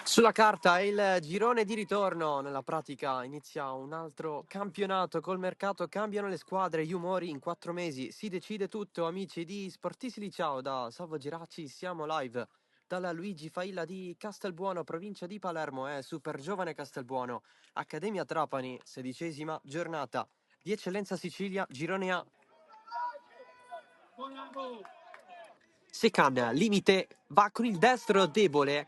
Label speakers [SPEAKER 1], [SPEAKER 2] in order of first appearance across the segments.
[SPEAKER 1] Sulla carta è il girone di ritorno, nella pratica inizia un altro campionato, col mercato cambiano le squadre, gli umori in 4 mesi, si decide tutto, amici di Sportisili, ciao da Salvo Giracci, siamo live dalla Luigi Failla di Castelbuono, provincia di Palermo, è Super Giovane Castelbuono, Accademia Trapani, 16ª giornata, di Eccellenza Sicilia, girone A. Secan, limite, va con il destro debole.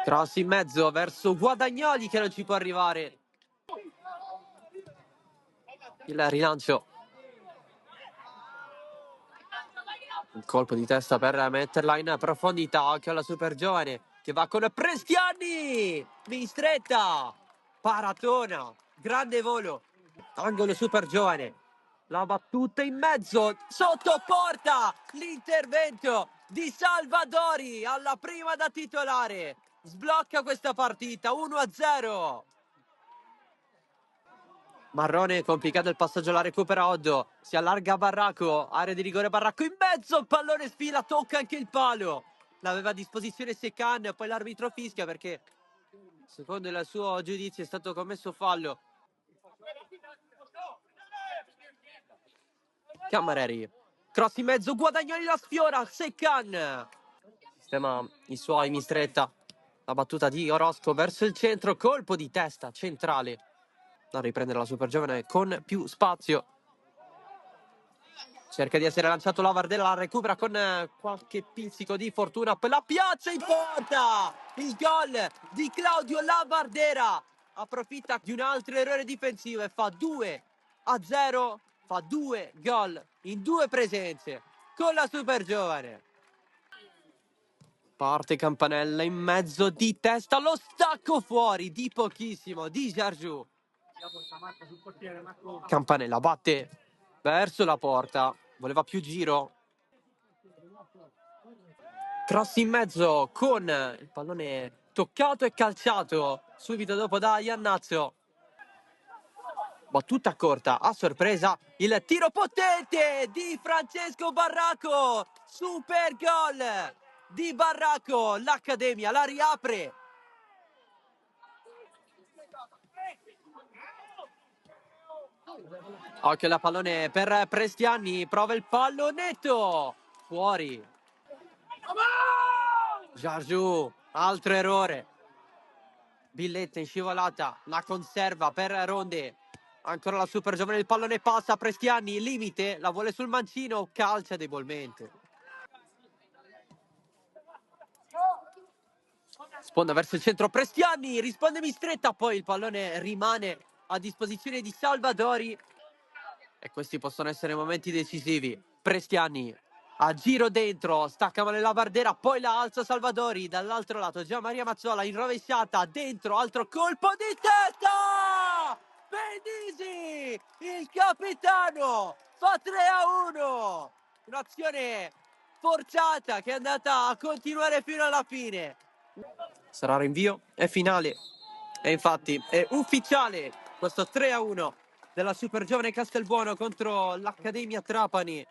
[SPEAKER 1] Cross in mezzo verso Guadagnoli che non ci può arrivare. Il rilancio. Un colpo di testa per metterla in profondità. Occhio alla super giovane che va con Prestiani. Mistretta. Paratona. Grande volo. Angolo super giovane. La battuta in mezzo. Sotto porta. L'intervento di Salvadori alla prima da titolare. Sblocca questa partita 1-0. Marrone, complicato il passaggio, la recupera Oddo, si allarga Barracco, area di rigore Barracco in mezzo, pallone sfila, tocca anche il palo. L'aveva a disposizione Secan, poi l'arbitro fischia perché secondo il suo giudizio è stato commesso fallo. Cammareri, cross in mezzo, Guadagnoli la sfiora, Secan. Sistema i suoi, Mistretta. La battuta di Orozco verso il centro, colpo di testa centrale. Da riprendere la super giovane con più spazio. Cerca di essere lanciato la Vardera, la recupera con qualche pizzico di fortuna, poi la piazza in porta! Il gol di Claudio Lavardera approfitta di un altro errore difensivo e fa 2-0, fa 2 gol in 2 presenze con la super giovane. Parte Campanella in mezzo di testa, lo stacco fuori di pochissimo di Giargiù. Campanella batte verso la porta, voleva più giro. Cross in mezzo con il pallone toccato e calciato subito dopo da Iannazzo. Battuta corta, a sorpresa il tiro potente di Francesco Barracco. Super gol di Barracco, l'Accademia la riapre. Occhio alla pallone per Prestiani, prova il pallonetto, fuori. Giargiù, altro errore. Billetta in scivolata, la conserva per Ronde. Ancora la super giovane, il pallone passa, Prestiani, limite, la vuole sul mancino, calcia debolmente. Sponda verso il centro, Prestiani, risponde Mistretta, poi il pallone rimane a disposizione di Salvadori. E questi possono essere momenti decisivi. Prestiani a giro dentro, stacca male la Vardera, poi la alza Salvadori, dall'altro lato Gian Maria Mazzola in rovesciata, dentro, altro colpo di testa! Bendisi, il capitano, fa 3-1, un'azione forzata che è andata a continuare fino alla fine. Sarà rinvio, è finale, e infatti è ufficiale questo 3-1 della super giovane Castelbuono contro l'Accademia Trapani.